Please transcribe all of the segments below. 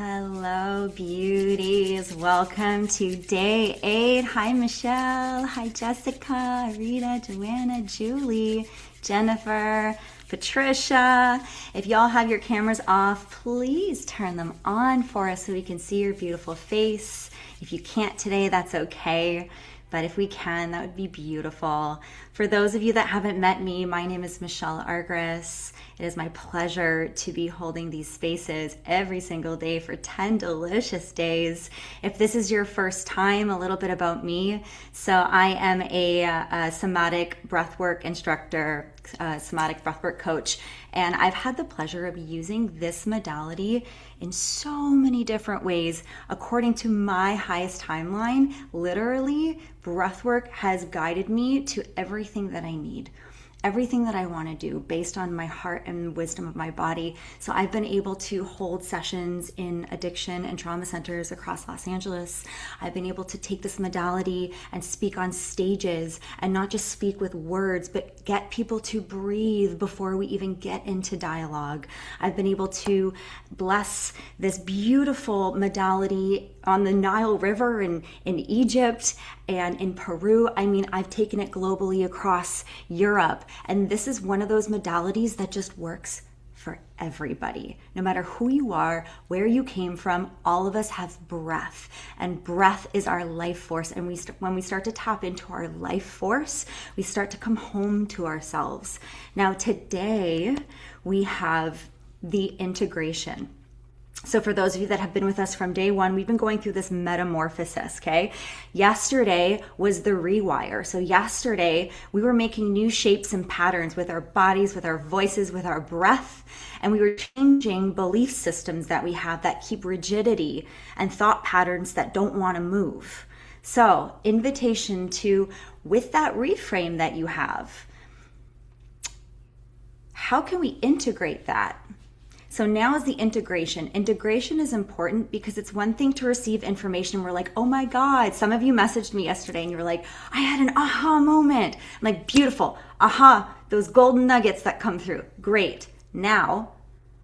Hello, beauties. Welcome to day 8. Hi, Michelle. Hi, Jessica, Rita, Joanna, Julie, Jennifer, Patricia. If y'all have your cameras off, please turn them on for us so we can see your beautiful face. If you can't today, that's okay. But if we can, that would be beautiful. For those of you that haven't met me, my name is Michelle Argyris. It is my pleasure to be holding these spaces every single day for 10 delicious days. If this is your first time, a little bit about me. So I am a somatic breathwork instructor, somatic breathwork coach, and I've had the pleasure of using this modality in so many different ways according to my highest timeline. Literally, breathwork has guided me to everything that I need, everything that I want to do based on my heart and wisdom of my body. So I've been able to hold sessions in addiction and trauma centers across Los Angeles. I've been able to take this modality and speak on stages and not just speak with words, but get people to breathe before we even get into dialogue. I've been able to bless this beautiful modality on the Nile River in Egypt and in Peru. I mean, I've taken it globally across Europe. And this is one of those modalities that just works for everybody. No matter who you are, where you came from, all of us have breath. And breath is our life force. And when we start to tap into our life force, we start to come home to ourselves. Now, today, we have the integration. So for those of you that have been with us from day one, we've been going through this metamorphosis, okay? Yesterday was the rewire. So yesterday, we were making new shapes and patterns with our bodies, with our voices, with our breath, and we were changing belief systems that we have that keep rigidity and thought patterns that don't want to move. So invitation to, with that reframe that you have, how can we integrate that? So now is the integration. Integration is important because it's one thing to receive information. We're like, oh my God. Some of you messaged me yesterday and you were like, I had an aha moment. I'm like, beautiful. Aha, those golden nuggets that come through. Great. Now,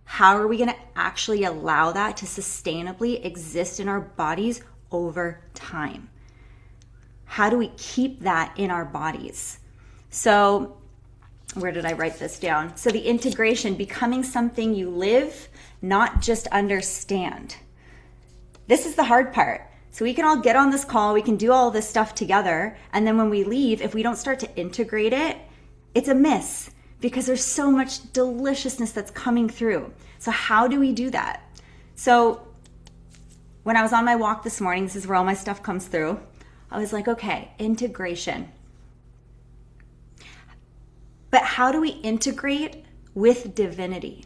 how are we going to actually allow that to sustainably exist in our bodies over time? How do we keep that in our bodies? So where did I write this down? So the integration, becoming something you live, not just understand. This is the hard part. So we can all get on this call, we can do all this stuff together, and then when we leave, if we don't start to integrate it, it's a miss because there's so much deliciousness that's coming through. So how do we do that? So when I was on my walk this morning, this is where all my stuff comes through, I was like, okay, integration. But how do we integrate with divinity?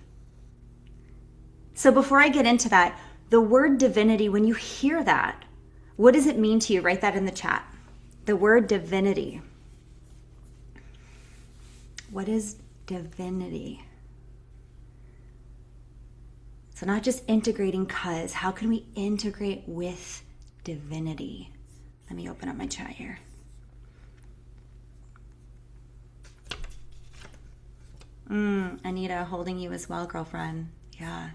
So before I get into that, the word divinity, when you hear that, what does it mean to you? Write that in the chat. The word divinity. What is divinity? So not just integrating cause, how can we integrate with divinity? Let me open up my chat here. Anita, holding you as well, girlfriend. Yeah.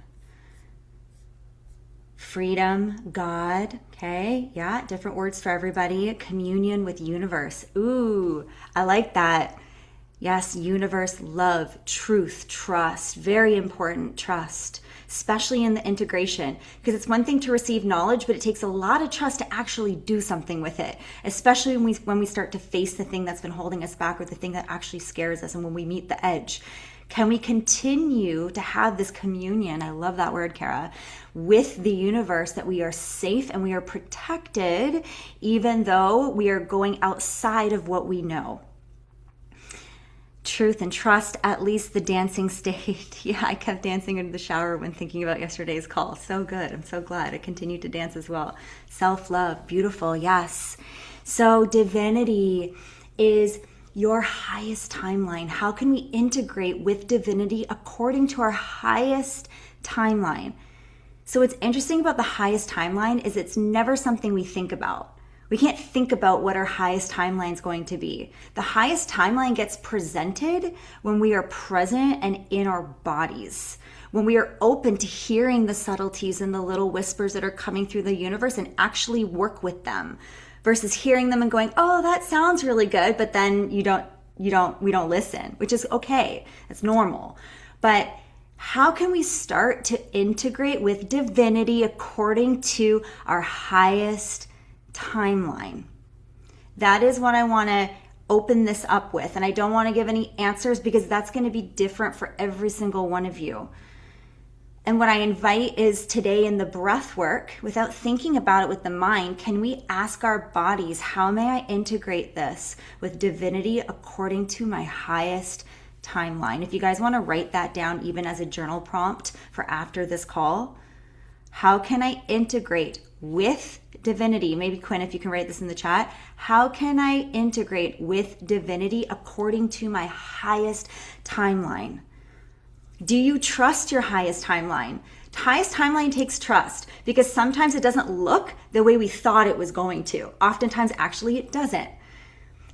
Freedom, God, okay? Yeah, different words for everybody. Communion with universe. Ooh, I like that. Yes, universe, love, truth, trust. Very important, trust, especially in the integration. Because it's one thing to receive knowledge, but it takes a lot of trust to actually do something with it, especially when we start to face the thing that's been holding us back or the thing that actually scares us and when we meet the edge. Can we continue to have this communion, I love that word, Kara, with the universe, that we are safe and we are protected even though we are going outside of what we know? Truth and trust, at least the dancing state. Yeah, I kept dancing in the shower when thinking about yesterday's call. So good. I'm so glad I continued to dance as well. Self-love, beautiful, yes. So divinity is your highest timeline. How can we integrate with divinity according to our highest timeline? So what's interesting about the highest timeline is it's never something we think about. We can't think about what our highest timeline is going to be. The highest timeline gets presented when we are present and in our bodies. when we are open to hearing the subtleties and the little whispers that are coming through the universe and actually work with them versus hearing them and going, oh, that sounds really good, but then we don't listen, which is okay. It's normal. But how can we start to integrate with divinity according to our highest timeline? That is what I want to open this up with. And I don't want to give any answers because that's going to be different for every single one of you. And what I invite is today in the breath work, without thinking about it with the mind, can we ask our bodies, how may I integrate this with divinity according to my highest timeline? If you guys want to write that down even as a journal prompt for after this call, how can I integrate with divinity? Maybe Quinn, if you can write this in the chat. How can I integrate with divinity according to my highest timeline? Do you trust your highest timeline? Highest timeline takes trust because sometimes it doesn't look the way we thought it was going to. Oftentimes, actually, it doesn't.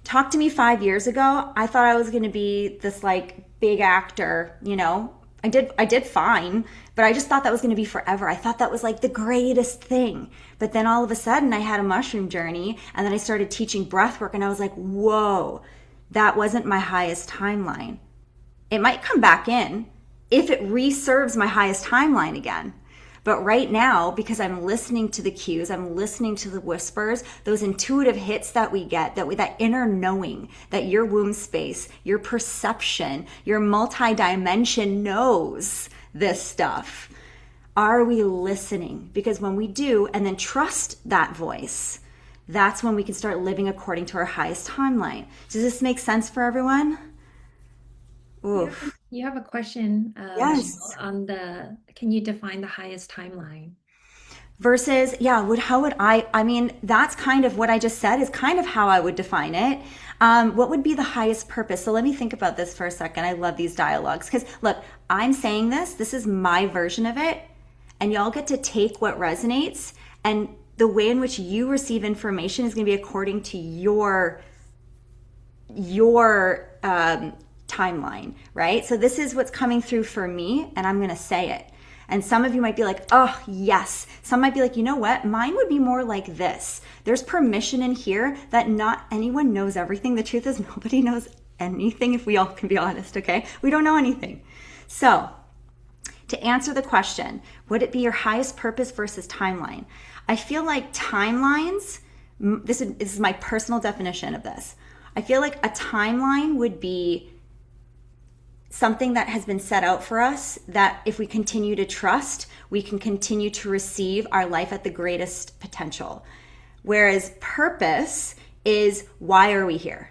Talk to me 5 years ago. I thought I was going to be this like big actor, you know. I did fine, but I just thought that was going to be forever. I thought that was like the greatest thing. But then all of a sudden I had a mushroom journey and then I started teaching breath work and I was like, whoa, that wasn't my highest timeline. It might come back in if it reserves my highest timeline again. But right now, because I'm listening to the cues, I'm listening to the whispers, those intuitive hits that we get, that inner knowing, that your womb space, your perception, your multi-dimension knows this stuff. Are we listening? Because when we do, and then trust that voice, that's when we can start living according to our highest timeline. Does this make sense for everyone? Oof. You have a question, Yes. Michelle, can you define the highest timeline? Versus, how would I mean, that's kind of what I just said is kind of how I would define it. What would be the highest purpose? So let me think about this for a second. I love these dialogues because look, I'm saying this is my version of it, and y'all get to take what resonates, and the way in which you receive information is going to be according to your timeline, right? So this is what's coming through for me, and I'm going to say it. And some of you might be like, oh, yes. Some might be like, you know what? Mine would be more like this. There's permission in here that not anyone knows everything. The truth is nobody knows anything, if we all can be honest, okay? We don't know anything. So to answer the question, would it be your highest purpose versus timeline? I feel like timelines, this is my personal definition of this. I feel like a timeline would be something that has been set out for us that if we continue to trust, we can continue to receive our life at the greatest potential. Whereas purpose is, why are we here?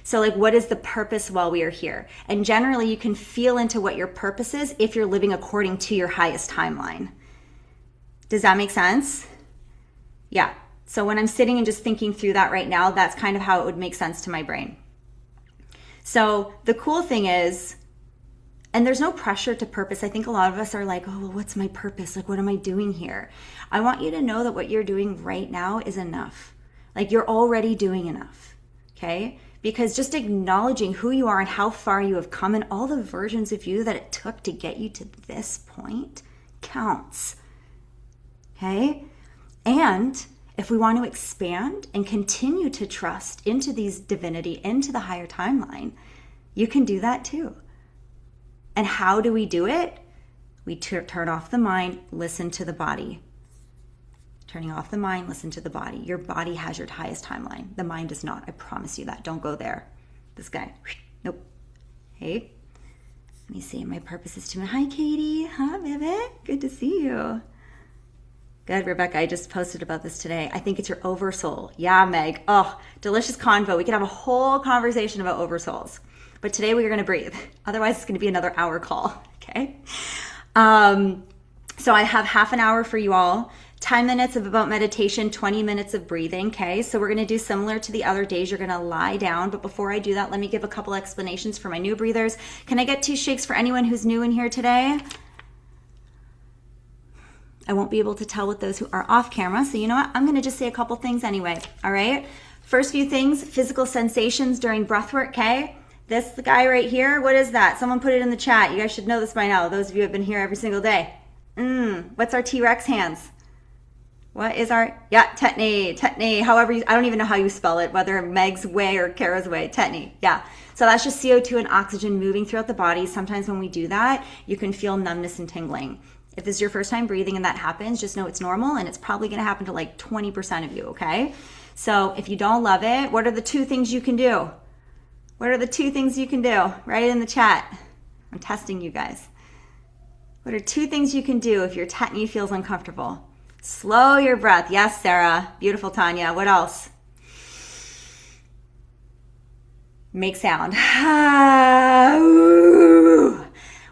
So like, what is the purpose while we are here? And generally you can feel into what your purpose is if you're living according to your highest timeline. Does that make sense? Yeah. So when I'm sitting and just thinking through that right now, that's kind of how it would make sense to my brain. So the cool thing is, and there's no pressure to purpose. I think a lot of us are like, oh, well, what's my purpose? Like, what am I doing here? I want you to know that what you're doing right now is enough. Like, you're already doing enough, okay? Because just acknowledging who you are and how far you have come and all the versions of you that it took to get you to this point counts, okay? And if we want to expand and continue to trust into these divinity, into the higher timeline, you can do that too. And how do we do it? We turn off the mind, listen to the body. Turning off the mind, listen to the body. Your body has your highest timeline. The mind does not. I promise you that. Don't go there. This guy. Nope. Hey. Let me see. My purpose is to... Hi, Katie. Huh, baby? Good to see you. Good, Rebecca. I just posted about this today. I think it's your oversoul. Yeah, Meg. Oh, delicious convo. We could have a whole conversation about oversouls. But today we are going to breathe. Otherwise, it's going to be another hour call. Okay? So I have half an hour for you all. 10 minutes of about meditation, 20 minutes of breathing. Okay? So we're going to do similar to the other days. You're going to lie down. But before I do that, let me give a couple explanations for my new breathers. Can I get 2 shakes for anyone who's new in here today? I won't be able to tell with those who are off camera. So you know what? I'm going to just say a couple things anyway. All right. First few things, physical sensations during breath work. Okay. This the guy right here, what is that? Someone put it in the chat. You guys should know this by now. Those of you who have been here every single day. What's our T-Rex hands? What is our, tetany, however, I don't even know how you spell it, whether Meg's way or Kara's way, tetany, yeah. So that's just CO2 and oxygen moving throughout the body. Sometimes when we do that, you can feel numbness and tingling. If this is your first time breathing and that happens, just know it's normal and it's probably gonna happen to like 20% of you, okay? So if you don't love it, what are the 2 things you can do? What are the 2 things you can do? Write it in the chat. I'm testing you guys. What are 2 things you can do if your tetany feels uncomfortable? Slow your breath. Yes, Sarah. Beautiful, Tanya. What else? Make sound.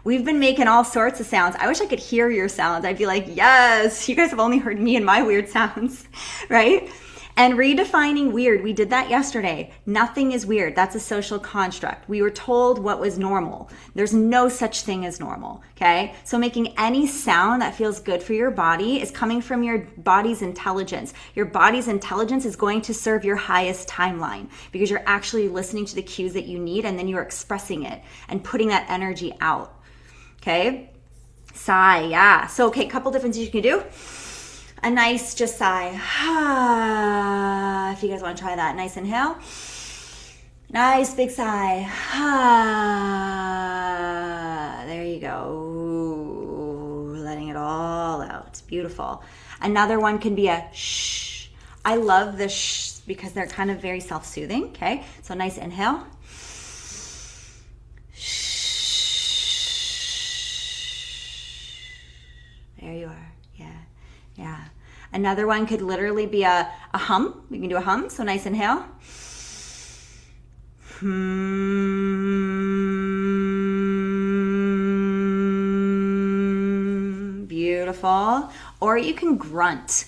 We've been making all sorts of sounds. I wish I could hear your sounds. I'd be like, yes, you guys have only heard me and my weird sounds, right? And redefining weird, we did that yesterday. Nothing is weird. That's a social construct. We were told what was normal. There's no such thing as normal, okay? So making any sound that feels good for your body is coming from your body's intelligence. Your body's intelligence is going to serve your highest timeline because you're actually listening to the cues that you need and then you're expressing it and putting that energy out, okay? Sigh, yeah. So, okay, a couple different things you can do. A nice just sigh. If you guys want to try that. Nice inhale. Nice big sigh. There you go. Ooh, letting it all out. Beautiful. Another one can be a shh. I love the shh because they're kind of very self-soothing. Okay. So nice inhale. There you are. Yeah. Another one could literally be a hum. We can do a hum. So nice inhale. Beautiful. Or you can grunt.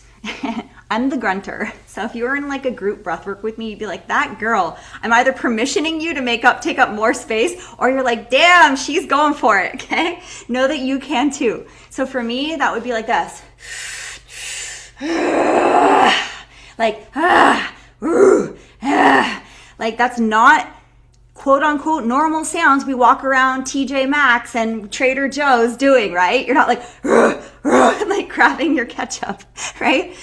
I'm the grunter. So if you were in like a group breathwork with me, you'd be like, that girl, I'm either permissioning you to take up more space, or you're like, damn, she's going for it. Okay. Know that you can too. So for me, that would be like this. Like that's not quote unquote normal sounds we walk around TJ Maxx and Trader Joe's doing, right? You're not like like grabbing your ketchup, right?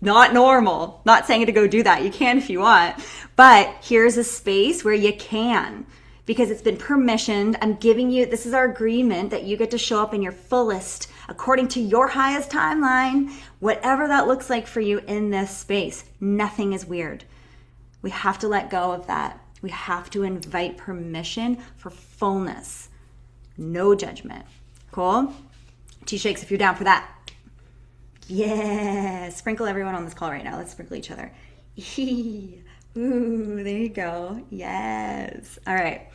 Not normal. Not saying to go do that. You can if you want, but here's a space where you can, because it's been permissioned. I'm giving you, this is our agreement that you get to show up in your fullest, according to your highest timeline, whatever that looks like for you in this space. Nothing is weird. We have to let go of that. We have to invite permission for fullness. No judgment. Cool? T-shakes if you're down for that. Yeah. Sprinkle everyone on this call right now. Let's sprinkle each other. Ooh, there you go. Yes. All right.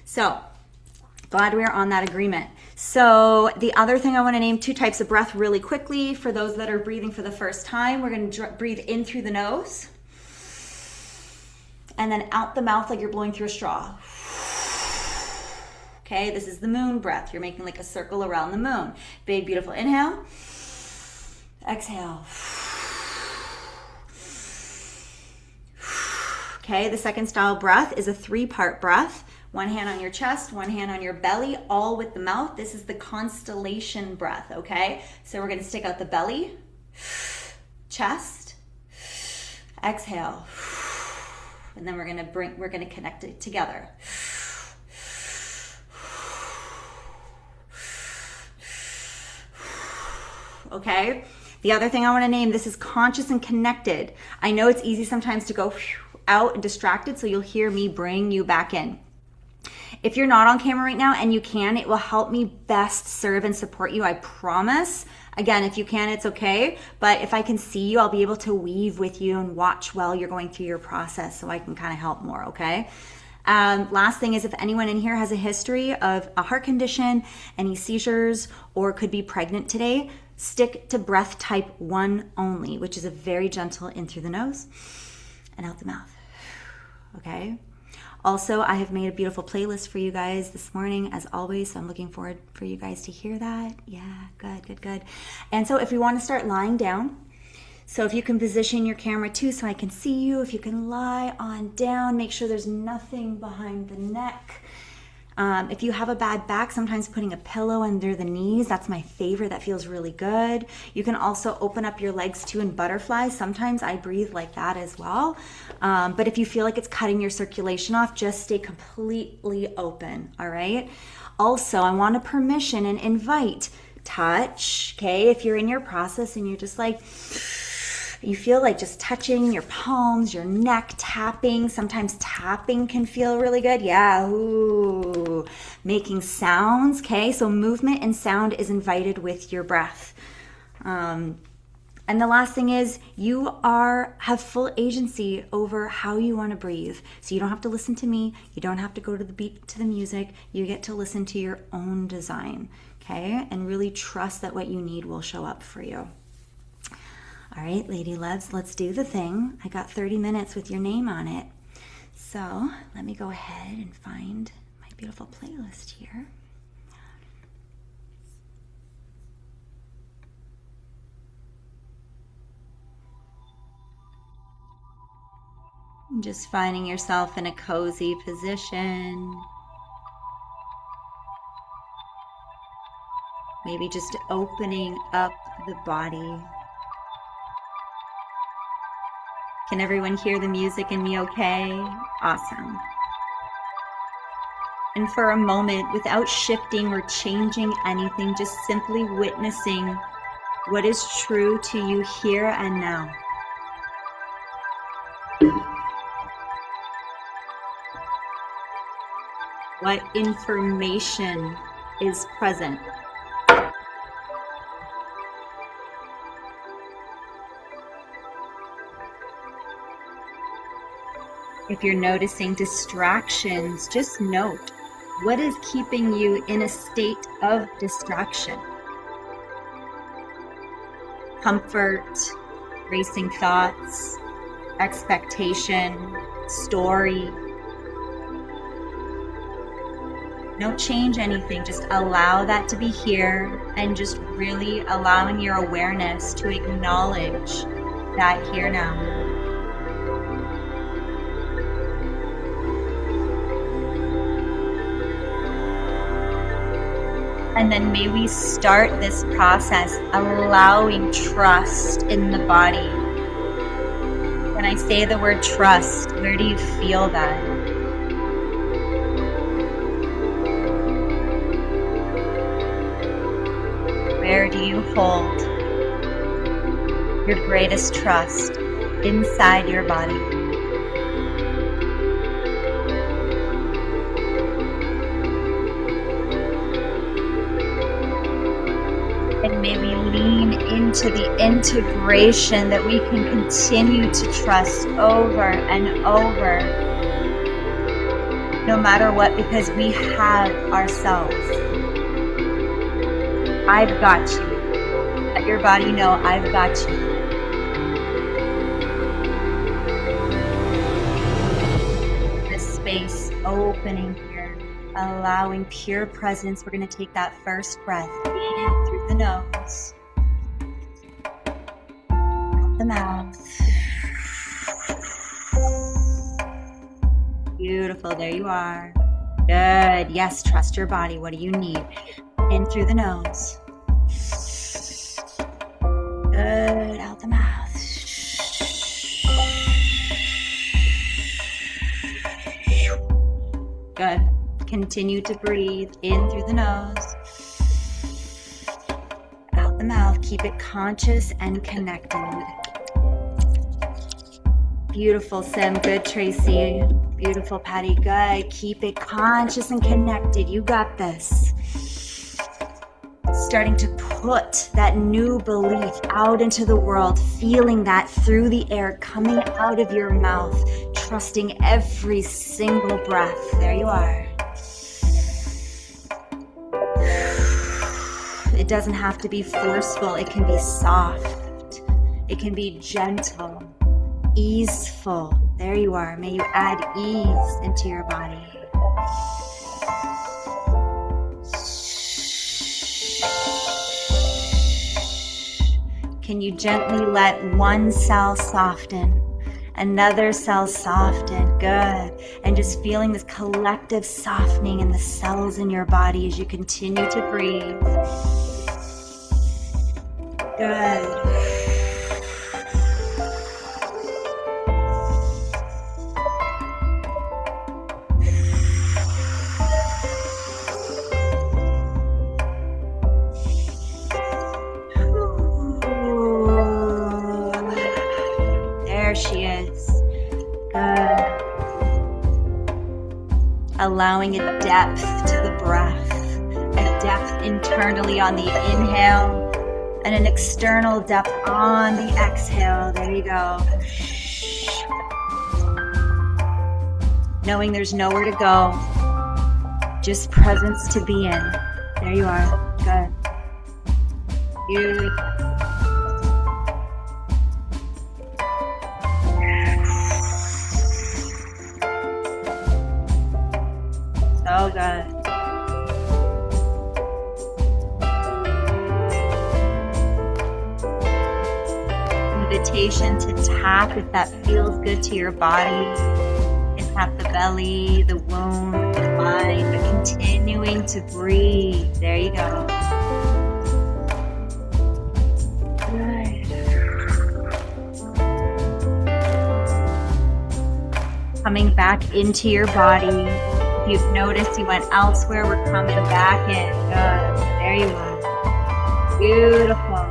So glad we're on that agreement. So the other thing I want to name 2 types of breath really quickly for those that are breathing for the first time. We're going to breathe in through the nose and then out the mouth like you're blowing through a straw. Okay, this is the moon breath. You're making like a circle around the moon. Big, beautiful inhale. Exhale. Okay, the second style breath is a 3-part breath. 1 hand on your chest, 1 hand on your belly, all with the mouth. This is the constellation breath, okay? So we're gonna stick out the belly, chest, exhale, and then we're gonna connect it together. Okay? The other thing I want to name, this is conscious and connected. I know it's easy sometimes to go out and distracted, so you'll hear me bring you back in. If you're not on camera right now and you can, it will help me best serve and support you, I promise. Again, if you can, it's okay. But if I can see you, I'll be able to weave with you and watch while you're going through your process so I can kind of help more, okay? Last thing is, if anyone in here has a history of a heart condition, any seizures, or could be pregnant today, stick to breath type 1 only, which is a very gentle in through the nose and out the mouth, okay? Also, I have made a beautiful playlist for you guys this morning, as always, so I'm looking forward for you guys to hear that. Yeah, good. And so if we want to start lying down, So if you can position your camera too so I can see you, if you can lie on down, make sure there's nothing behind the neck. If you have a bad back, sometimes putting a pillow under the knees, that's my favorite. That feels really good. You can also open up your legs too in butterflies. Sometimes I breathe like that as well. But if you feel like it's cutting your circulation off, just stay completely open, all right? Also, I want a permission and invite touch, okay? If you're in your process and you're just like, you feel like just touching your palms, your neck, tapping. Sometimes tapping can feel really good. Yeah, ooh. Making sounds, okay? So movement and sound is invited with your breath. And the last thing is you have full agency over how you want to breathe. So you don't have to listen to me. You don't have to go to the beat, to the music. You get to listen to your own design, okay? And really trust that what you need will show up for you. All right, lady loves, let's do the thing. I got 30 minutes with your name on it. So let me go ahead and find my beautiful playlist here. Just finding yourself in a cozy position. Maybe just opening up the body. Can everyone hear the music and me okay? Awesome. And for a moment, without shifting or changing anything, just simply witnessing what is true to you here and now. What information is present? If you're noticing distractions, just note what is keeping you in a state of distraction. Comfort, racing thoughts, expectation, story. Don't change anything, just allow that to be here and just really allowing your awareness to acknowledge that here now. And then may we start this process allowing trust in the body. When I say the word trust, where do you feel that? Where do you hold your greatest trust inside your body? And may we lean into the integration that we can continue to trust over and over, no matter what, because we have ourselves. I've got you. Let your body know I've got you. This space opening here, allowing pure presence. We're going to take that first breath in through the nose, out the mouth. Beautiful, there you are. Good, yes, trust your body. What do you need? In through the nose. Good, out the mouth. Good. Continue to breathe in through the nose. Out the mouth. Keep it conscious and connected. Beautiful, Sim. Good, Tracy. Beautiful, Patty. Good. Keep it conscious and connected. You got this. Starting to put that new belief out into the world, feeling that through the air coming out of your mouth, trusting every single breath. There you are. It doesn't have to be forceful. It can be soft. It can be gentle, easeful. There you are. May you add ease into your body. Can you gently let one cell soften, another cell soften? Good. And just feeling this collective softening in the cells in your body as you continue to breathe. Good. There she is. Good. Allowing a depth to the breath, a depth internally on the inhale, and an external depth on the exhale. There you go. Knowing there's nowhere to go, just presence to be in. There you are. Good. Beautiful. So good. Invitation to tap if that feels good to your body. You can tap the belly, the womb, the mind, but continuing to breathe. There you go. Good. Coming back into your body. If you've noticed you went elsewhere, we're coming back in. Good. There you are. Beautiful.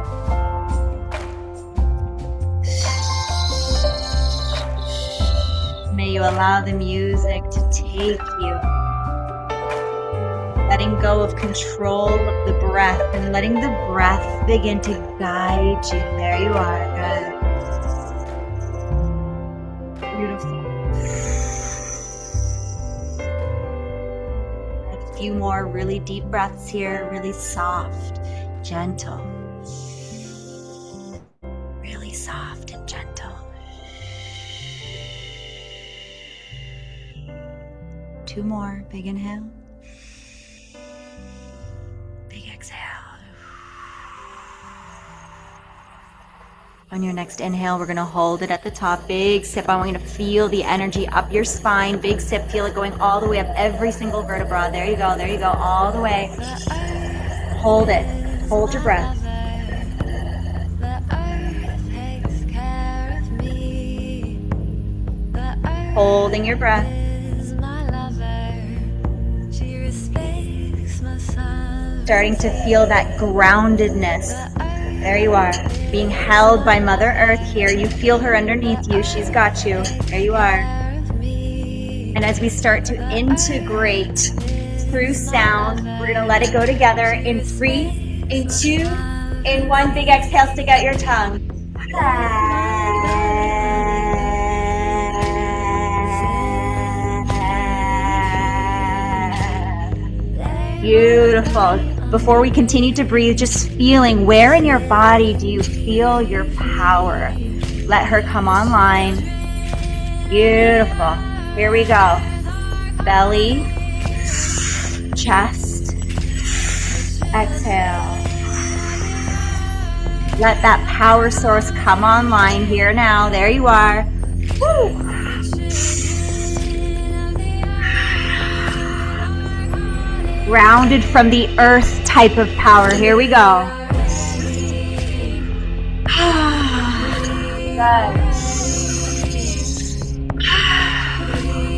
May you allow the music to take you. Letting go of control of the breath and letting the breath begin to guide you. There you are. Good. Beautiful. A few more really deep breaths here, really soft, gentle. Really soft and gentle. 2 more. Big inhale. Big exhale. On your next inhale, we're going to hold it at the top. Big sip. I want you to feel the energy up your spine. Big sip. Feel it going all the way up every single vertebra. There you go. There you go. All the way. Hold it. Hold your breath. Holding your breath. Starting to feel that groundedness. There you are. Being held by Mother Earth here. You feel her underneath you. She's got you. There you are. And as we start to integrate through sound, we're going to let it go together in 3, in 2, in 1. Big exhale. Stick out your tongue. Beautiful. Before we continue to breathe, just feeling where in your body do you feel your power? Let her come online. Beautiful. Here we go. Belly, chest, exhale. Let that power source come online here now. There you are. Woo. Grounded from the earth type of power. Here we go. Good.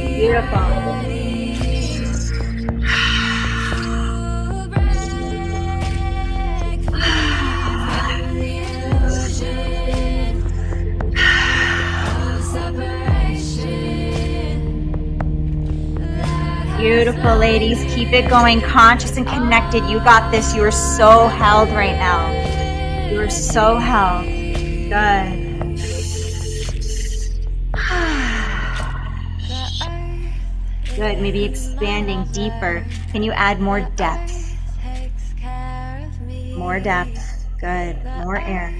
Beautiful. Beautiful, ladies. Keep it going. Conscious and connected. You got this. You are so held right now. You are so held. Good. Good. Maybe expanding deeper. Can you add more depth? More depth. Good. More air.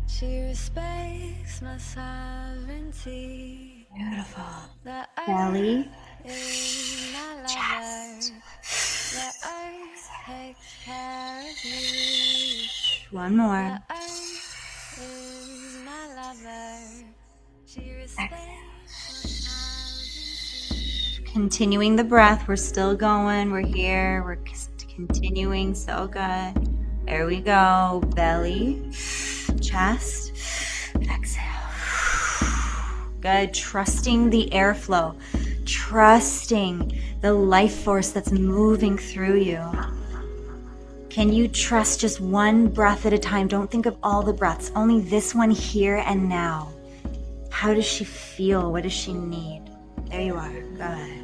She respects my sovereignty. Beautiful. Belly, chest, One more. Continuing the breath. We're still going. We're here. We're continuing. So good. There we go. Belly, chest, exhale. Good. Trusting the airflow. Trusting the life force that's moving through you. Can you trust just one breath at a time? Don't think of all the breaths. Only this one here and now. How does she feel? What does she need? There you are. Good.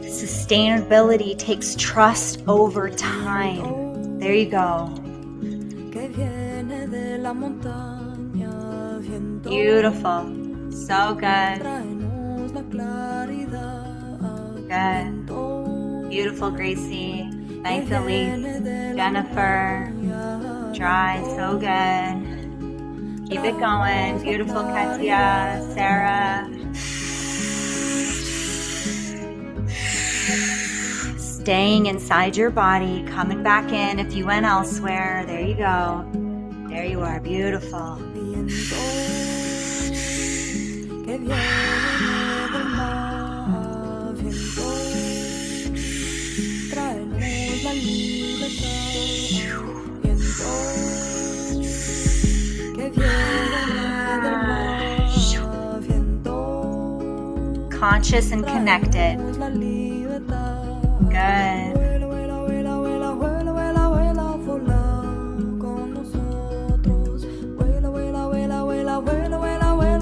Sustainability takes trust over time. There you go. Beautiful. So good. Good. Beautiful, Gracie. Nice, Elise. Jennifer. Dry. So good. Keep it going. Beautiful, Katia. Sarah. Staying inside your body. Coming back in if you went elsewhere. There you go. There you are. Beautiful. Conscious and connected. Good.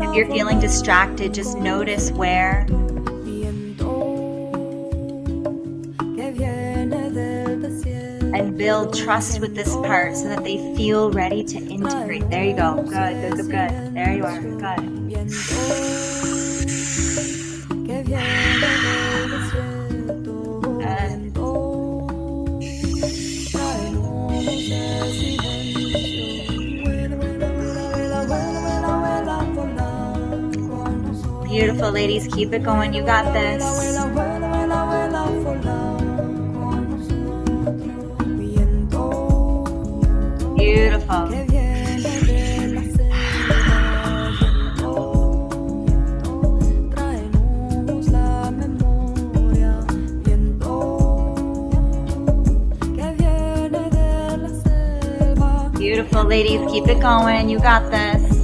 If you're feeling distracted, just notice where. And build trust with this part so that they feel ready to integrate. There you go. Good, good, good, good. There you are. Good. Beautiful, ladies. Keep it going. You got this. Beautiful. Beautiful, ladies. Keep it going. You got this.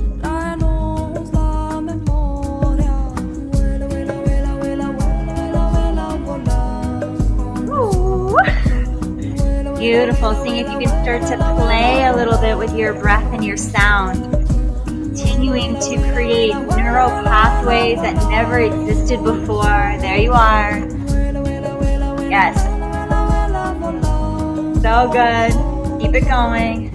Beautiful. Seeing if you can start to play a little bit with your breath and your sound. Continuing to create neural pathways that never existed before. There you are. Yes. So good. Keep it going.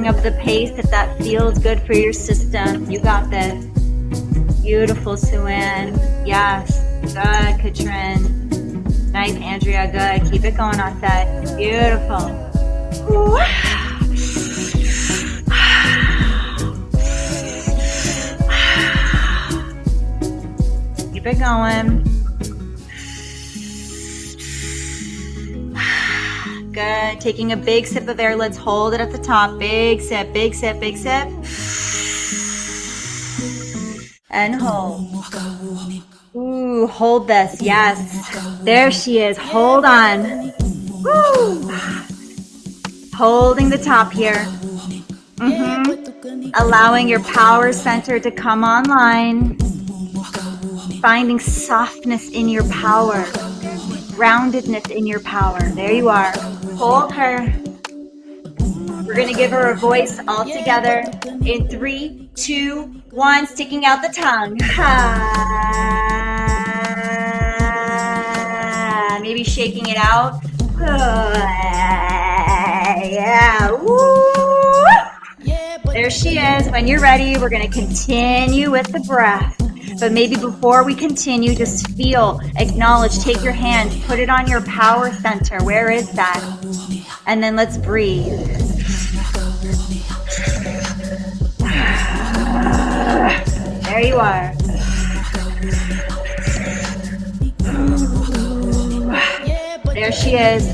Up the pace if that feels good for your system. You got this. Beautiful, Suan. Yes. Good, Katrin. Nice, Andrea. Good. Keep it going on set. Beautiful. Keep it going. Good. Taking a big sip of air. Let's hold it at the top. Big sip, big sip, big sip. And hold. Ooh, hold this. Yes. There she is. Hold on. Woo. Holding the top here. Allowing your power center to come online. Finding softness in your power. Groundedness in your power. There you are. Hold her. We're going to give her a voice all together in 3, 2, 1. Sticking out the tongue. Maybe shaking it out. Yeah. Woo. There she is. When you're ready, we're going to continue with the breath. But maybe before we continue, just feel, acknowledge, take your hand, put it on your power center. Where is that? And then let's breathe. There you are. There she is.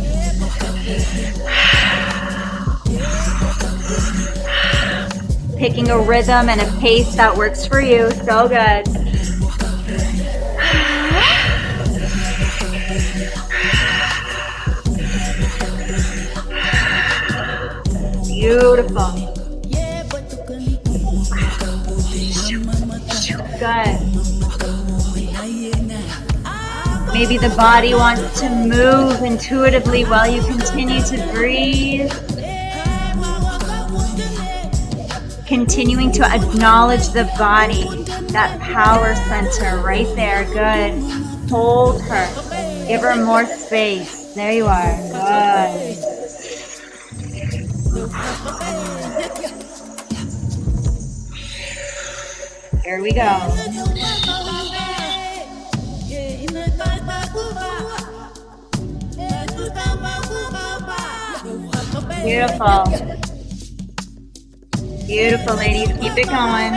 Picking a rhythm and a pace that works for you. So good. Beautiful. Good. Maybe the body wants to move intuitively while you continue to breathe. Continuing to acknowledge the body, that power center right there. Good. Hold her. Give her more space. There you are. Good. Here we go. Beautiful. Beautiful, ladies. Keep it going.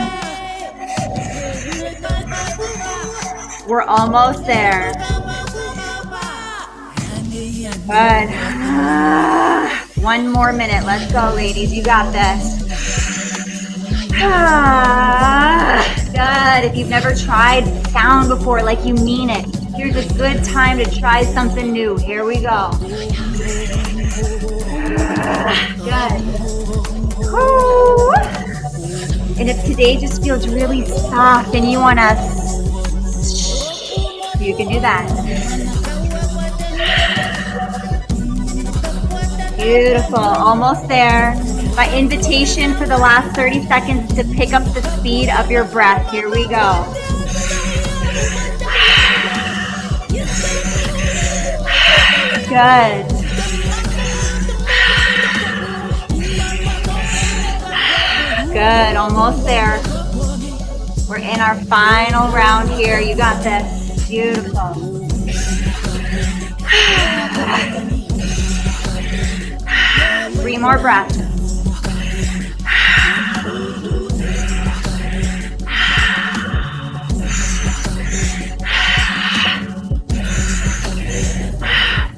We're almost there. Good. One more minute. Let's go, ladies. You got this. Good. If you've never tried sound before, like you mean it, here's a good time to try something new. Here we go. Good. Woo. And if today just feels really soft and you want to, you can do that. Beautiful. Almost there. My invitation for the last 30 seconds is to pick up the speed of your breath. Here we go. Good. Good. Almost there. We're in our final round here. You got this. Beautiful. 3 more breaths.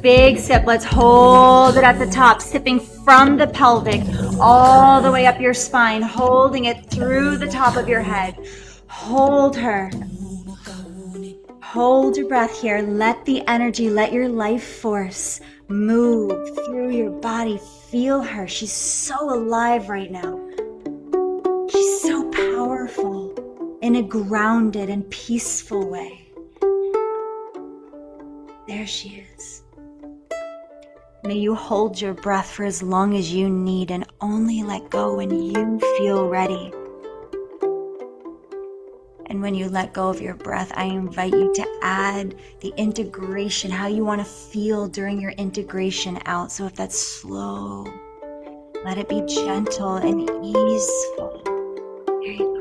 Big sip. Let's hold it at the top, sipping from the pelvic all the way up your spine, holding it through the top of your head. Hold her. Hold your breath here. Let the energy, let your life force move through your body. Feel her. She's so alive right now. She's so powerful in a grounded and peaceful way. There she is. May you hold your breath for as long as you need and only let go when you feel ready. And when you let go of your breath, I invite you to add the integration, how you want to feel during your integration out. So if that's slow, let it be gentle and easeful. There you go.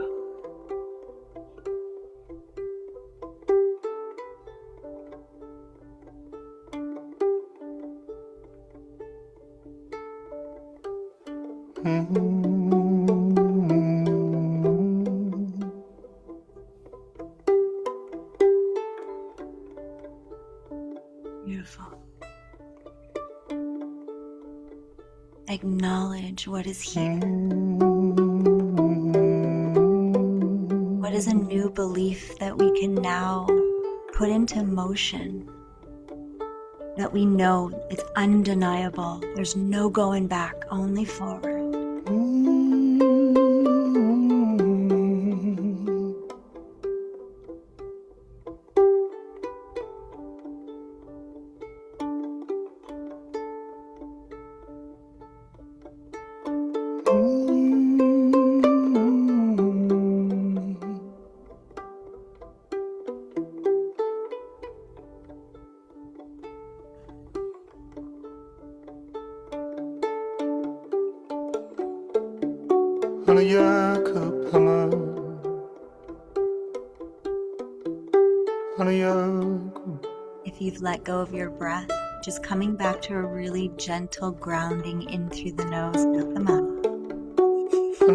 Beautiful. Acknowledge what is here. What is a new belief that we can now put into motion? That we know it's undeniable. There's no going back, only forward. If you've let go of your breath, just coming back to a really gentle grounding in through the nose and out the mouth. For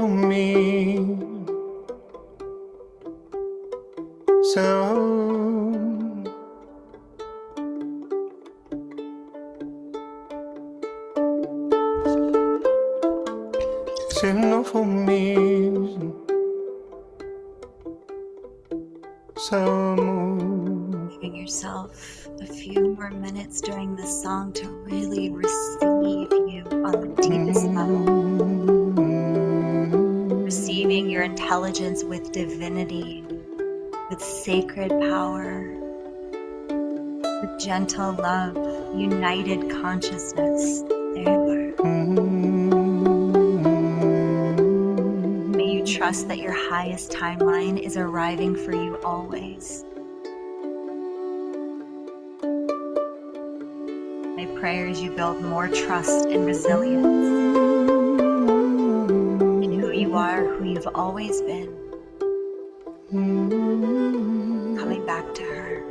me, sound for me, sound. Giving yourself a few more minutes during this song to really receive you on the deepest level. Receiving your intelligence with divinity, with sacred power, with gentle love, united consciousness. There you are. May you trust that your highest timeline is arriving for you always. My prayer is you build more trust and resilience. You are who you've always been. Coming back to her.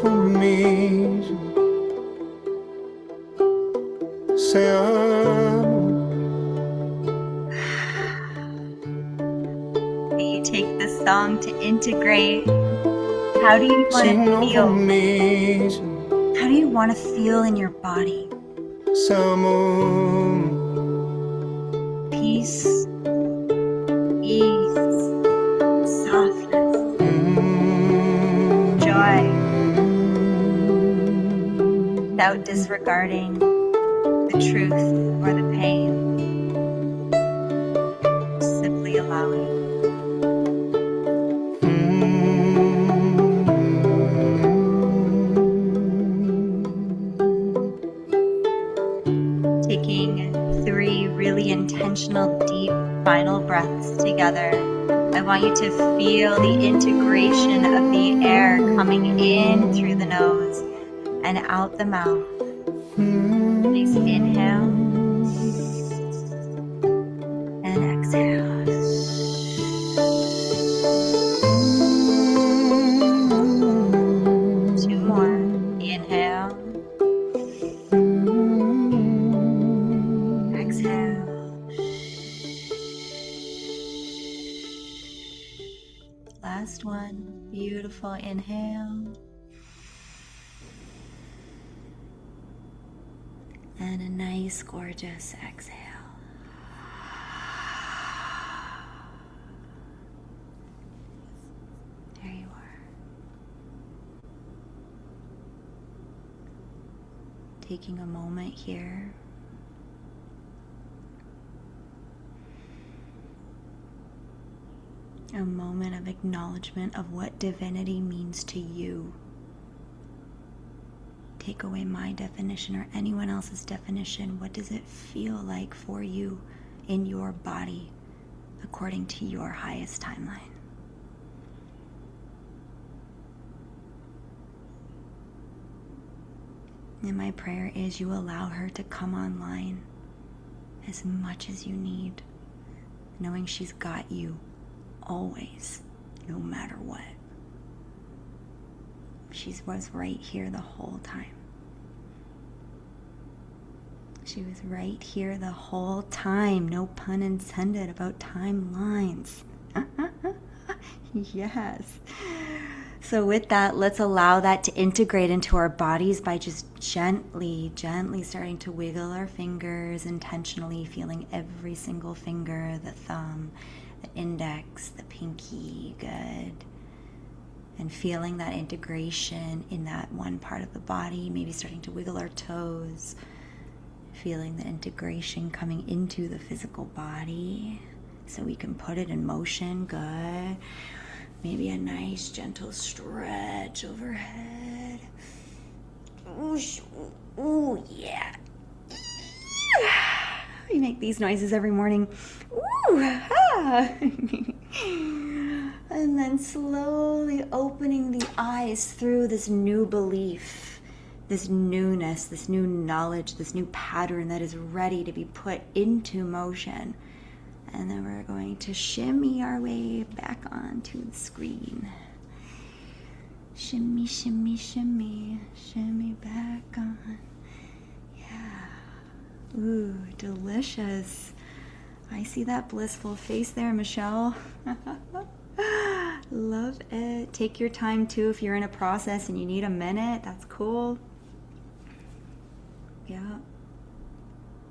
For me, You take this song to integrate. How do you want to feel? How do you want to feel in your body? Peace, ease, softness, joy, without disregarding the truth or the pain. Simply allowing. Taking 3 really intentional, deep final breaths together. I want you to feel the integration of the air coming in through the nose and out the mouth. Nice inhale and exhale. 2 more. Inhale. Exhale. Last one. Beautiful inhale. And a nice, gorgeous exhale. There you are. Taking a moment here. A moment of acknowledgement of what divinity means to you. Take away my definition or anyone else's definition. What does it feel like for you in your body according to your highest timeline? And my prayer is you allow her to come online as much as you need, knowing she's got you always, no matter what. She was right here the whole time. She was right here the whole time. No pun intended about timelines. Yes. So with that, let's allow that to integrate into our bodies by just gently starting to wiggle our fingers, intentionally feeling every single finger, the thumb, the index, the pinky, good. And feeling that integration in that one part of the body, maybe starting to wiggle our toes, feeling the integration coming into the physical body so we can put it in motion, good. Maybe a nice gentle stretch overhead. Ooh, yeah. We make these noises every morning. Ooh, ah. And then slowly opening the eyes through this new belief, this newness, this new knowledge, this new pattern that is ready to be put into motion. And then we're going to shimmy our way back onto the screen. Shimmy, shimmy, shimmy, shimmy back on. Yeah. Ooh, delicious. I see that blissful face there, Michelle. Love it. Take your time too if you're in a process and you need a minute. That's cool. Yeah.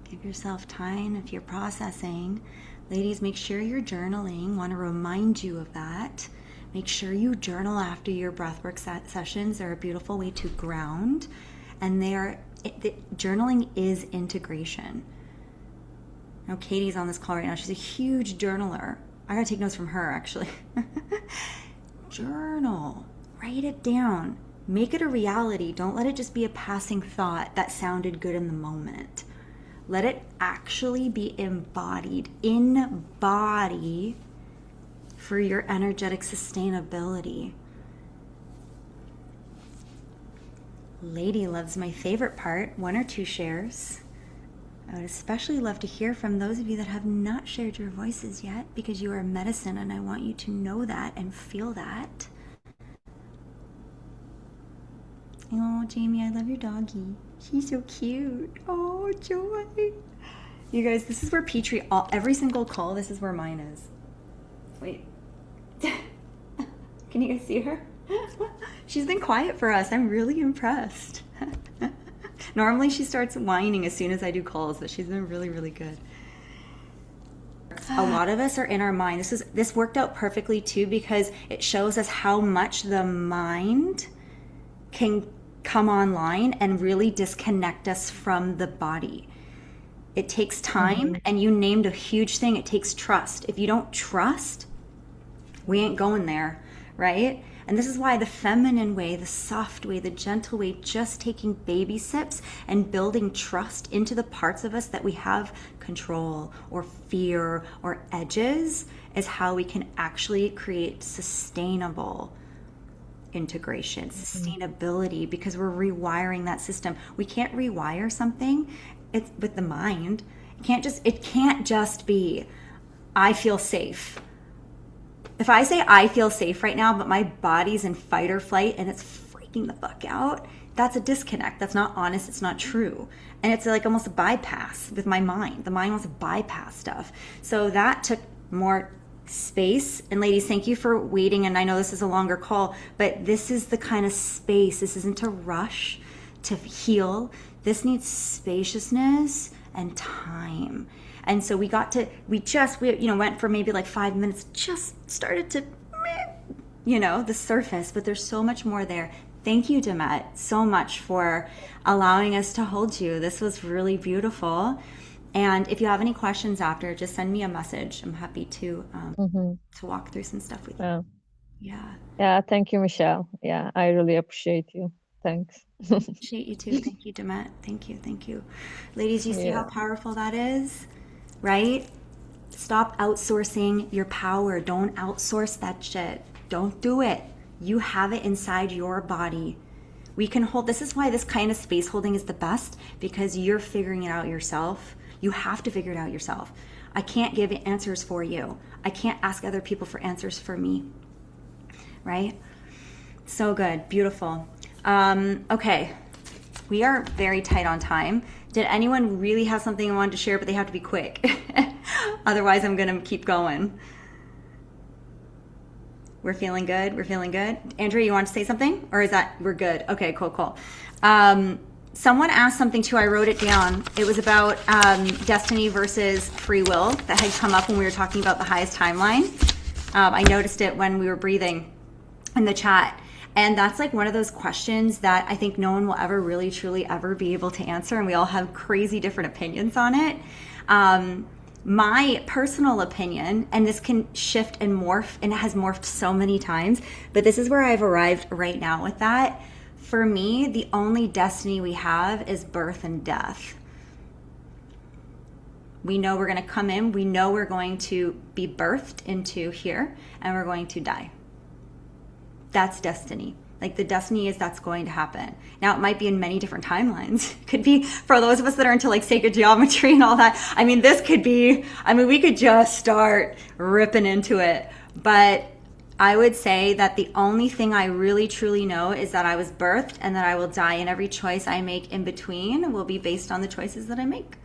Give yourself time if you're processing. Ladies, make sure you're journaling. Want to remind you of that. Make sure you journal after your breathwork sessions. They're a beautiful way to ground. And journaling is integration. Now, Katie's on this call right now. She's a huge journaler. I gotta take notes from her, actually. Journal. Write it down. Make it a reality. Don't let it just be a passing thought that sounded good in the moment. Let it actually be embodied in body for your energetic sustainability. Lady loves my favorite part, 1 or 2 shares. I would especially love to hear from those of you that have not shared your voices yet, because you are medicine and I want you to know that and feel that. Oh, Jamie, I love your doggy. She's so cute. Oh, Joy. You guys, this is where Petrie, every single call, this is where mine is. Wait. Can you guys see her? She's been quiet for us. I'm really impressed. Normally she starts whining as soon as I do calls, but she's been really, really good. A lot of us are in our mind. This worked out perfectly too, because it shows us how much the mind can come online and really disconnect us from the body. It takes time, and you named a huge thing. It takes trust. If you don't trust, we ain't going there, right? And this is why the feminine way, the soft way, the gentle way, just taking baby sips and building trust into the parts of us that we have control or fear or edges is how we can actually create sustainable integration, sustainability, because we're rewiring that system. We can't rewire something. It's with the mind. It can't just be, I feel safe. If I say I feel safe right now, but my body's in fight or flight and it's freaking the fuck out, that's a disconnect. That's not honest. It's not true. And it's like almost a bypass with my mind. The mind wants to bypass stuff. So that took more space. And ladies, thank you for waiting. And I know this is a longer call, but this is the kind of space. This isn't a rush to heal. This needs spaciousness and time. And so we went for maybe like 5 minutes, just started to, the surface, but there's so much more there. Thank you, Demet, so much for allowing us to hold you. This was really beautiful. And if you have any questions after, just send me a message. I'm happy to walk through some stuff with you. Yeah. Yeah. Thank you, Michelle. Yeah. I really appreciate you. Thanks. Appreciate you too. Thank you, Demet. Thank you. Ladies, you see how powerful that is? Right? Stop outsourcing your power. Don't outsource that shit. Don't do it. You have it inside your body. We can hold, this is why this kind of space holding is the best, because you're figuring it out yourself. You have to figure it out yourself. I can't give answers for you. I can't ask other people for answers for me. Right? So good. Beautiful. Okay. We are very tight on time. Did anyone really have something they wanted to share, but they have to be quick? Otherwise, I'm going to keep going. We're feeling good. We're feeling good. Andrea, you want to say something? Or is that, we're good? Okay, cool, cool. Someone asked something too. I wrote it down. It was about destiny versus free will that had come up when we were talking about the highest timeline. I noticed it when we were breathing in the chat. And that's like one of those questions that I think no one will ever really, truly ever be able to answer. And we all have crazy different opinions on it. My personal opinion, and this can shift and morph, and it has morphed so many times, but this is where I've arrived right now with that. For me, the only destiny we have is birth and death. We know we're going to come in, we know we're going to be birthed into here, and we're going to die. That's destiny. Like the destiny is that's going to happen. Now it might be in many different timelines. It could be for those of us that are into like sacred geometry and all that. I mean, this could be, we could just start ripping into it. But I would say that the only thing I really truly know is that I was birthed and that I will die, and every choice I make in between will be based on the choices that I make.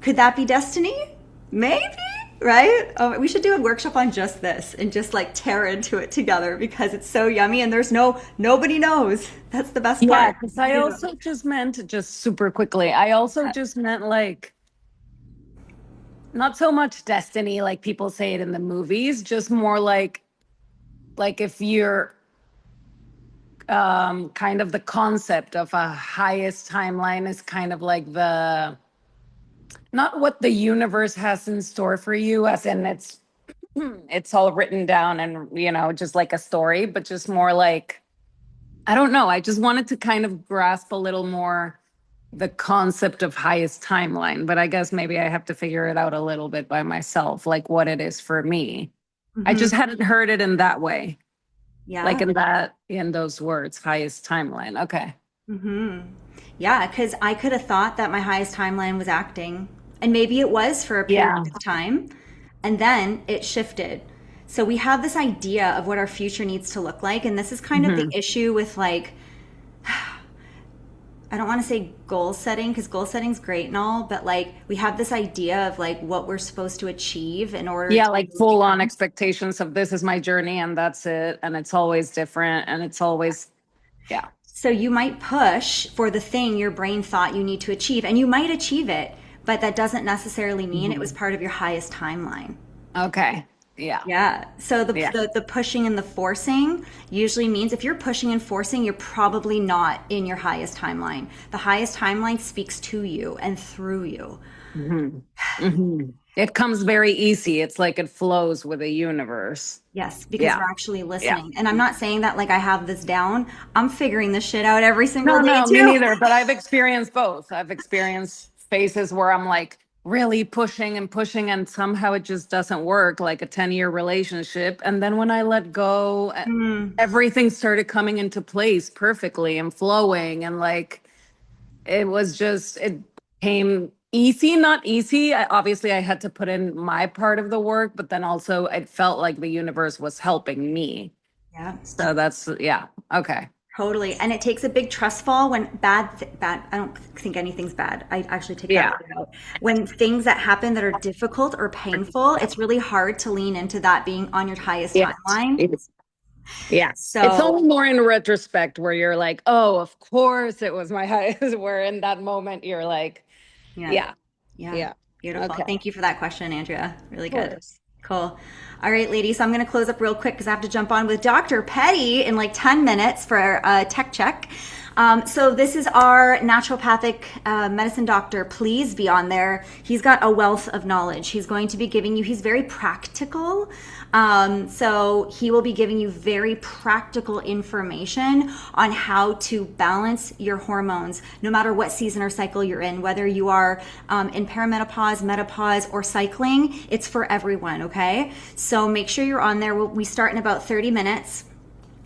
Could that be destiny? Maybe. Right? Oh, we should do a workshop on just this and just like tear into it together because it's so yummy and there's nobody knows. That's the best part. Yeah, because I also just meant, just super quickly, I also just meant like, not so much destiny like people say it in the movies, just more like if you're kind of the concept of a highest timeline is kind of like the, not what the universe has in store for you, as in it's all written down and, just like a story, but just more like, I don't know. I just wanted to kind of grasp a little more the concept of highest timeline, but I guess maybe I have to figure it out a little bit by myself, like what it is for me. Mm-hmm. I just hadn't heard it in that way. Yeah. Like in those words, highest timeline. Okay. Mm-hmm. Yeah, because I could have thought that my highest timeline was acting. And maybe it was for a period of time, and then it shifted. So we have this idea of what our future needs to look like. And this is kind of the issue with like, I don't want to say goal setting, because goal setting is great and all, but like we have this idea of like what we're supposed to achieve in order to like full on expectations of this is my journey and that's it. And it's always different and it's always, So you might push for the thing your brain thought you need to achieve, and you might achieve it. But that doesn't necessarily mean it was part of your highest timeline. Okay. Yeah. Yeah. So the pushing and the forcing usually means if you're pushing and forcing, you're probably not in your highest timeline. The highest timeline speaks to you and through you. Mm-hmm. Mm-hmm. It comes very easy. It's like it flows with the universe. Yes, because we're actually listening. And I'm not saying that like I have this down. I'm figuring this shit out every single day No, too. me neither. But I've experienced both. I've experienced phases where I'm like really pushing and somehow it just doesn't work, like a 10-year relationship. And then when I let go, everything started coming into place perfectly and flowing. And like, it came easy, not easy. Obviously I had to put in my part of the work, but then also it felt like the universe was helping me. Yeah. So that's, okay. Totally. And it takes a big trust fall when bad, I don't think anything's bad. I actually take that out. When things that happen that are difficult or painful, it's really hard to lean into that being on your highest timeline. So it's only more in retrospect where you're like, oh, of course it was my highest, where in that moment you're like, Beautiful. Okay. Thank you for that question, Andrea. Really good. Cool. All right, ladies. So I'm going to close up real quick because I have to jump on with Dr. Petty in like 10 minutes for a tech check. So this is our naturopathic medicine doctor. Please be on there. He's got a wealth of knowledge. He's going to be giving you, he's very practical. So he will be giving you very practical information on how to balance your hormones, no matter what season or cycle you're in, whether you are in perimenopause, menopause, or cycling, it's for everyone, okay? So make sure you're on there. We start in about 30 minutes.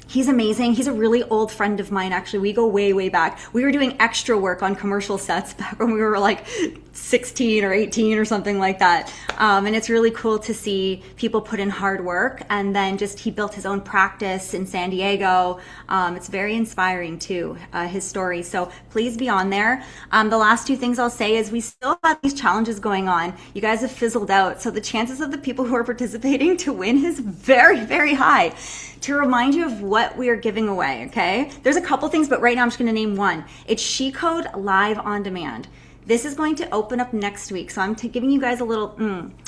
He's amazing. He's a really old friend of mine, actually. We go way, way back. We were doing extra work on commercial sets back when we were like 16 or 18 or something like that. And it's really cool to see people put in hard work. And then just he built his own practice in San Diego. It's very inspiring too, his story. So please be on there. The last two things I'll say is we still have these challenges going on. You guys have fizzled out. So the chances of the people who are participating to win is very, very high. To remind you of what we are giving away, okay? There's a couple things, but right now I'm just gonna name one. It's SheCode Live on Demand. This is going to open up next week, so I'm giving you guys a little,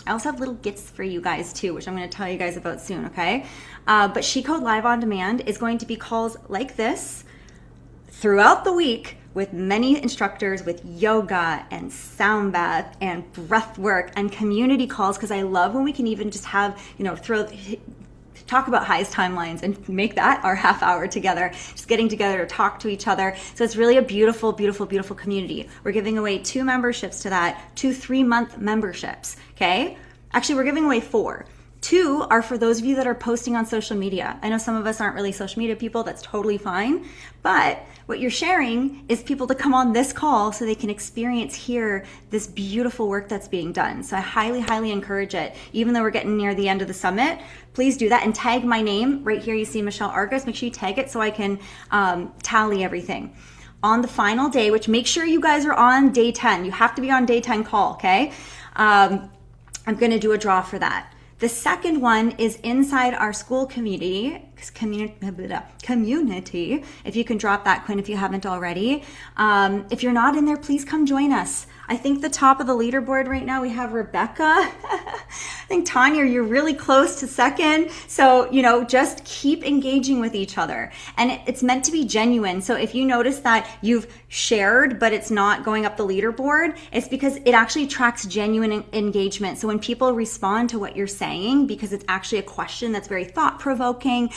I also have little gifts for you guys too, which I'm gonna tell you guys about soon, okay? But SheCode Live on Demand is going to be calls like this throughout the week with many instructors with yoga and sound bath and breath work and community calls, because I love when we can even just have, talk about highest timelines and make that our half hour together, just getting together to talk to each other. So it's really a beautiful, beautiful, beautiful community. We're giving away 2 memberships to that, 2 3-month memberships, okay? Actually, we're giving away 4. 2 are for those of you that are posting on social media. I know some of us aren't really social media people, that's totally fine. But what you're sharing is people to come on this call so they can experience here this beautiful work that's being done. So I highly, highly encourage it. Even though we're getting near the end of the summit, please do that and tag my name. Right here you see Michelle Argyris. Make sure you tag it so I can tally everything. On the final day, which make sure you guys are on day 10. You have to be on day 10 call, okay? I'm gonna do a draw for that. The second one is inside our school community. If you can drop that, Quinn, if you haven't already. If you're not in there, please come join us. I think the top of the leaderboard right now, we have Rebecca. I think Tanya, you're really close to second. So, just keep engaging with each other. And it's meant to be genuine. So if you notice that you've shared, but it's not going up the leaderboard, it's because it actually tracks genuine engagement. So when people respond to what you're saying, because it's actually a question that's very thought-provoking,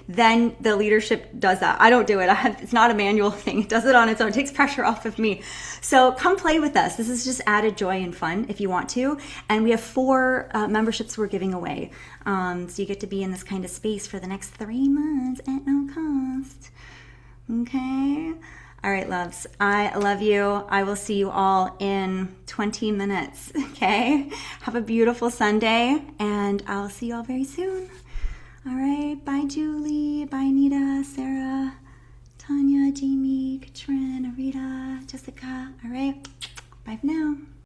then the leadership does that. I don't do it. It's not a manual thing. It does it on its own. It takes pressure off of me. So come play with us. This is just added joy and fun if you want to. And we have 4 memberships we're giving away. So you get to be in this kind of space for the next 3 months at no cost. Okay. All right, loves. I love you. I will see you all in 20 minutes. Okay. Have a beautiful Sunday, and I'll see you all very soon. All right. Bye, Julie. Bye, Anita, Sarah, Tanya, Jamie, Katrin, Arita, Jessica. All right. Bye for now.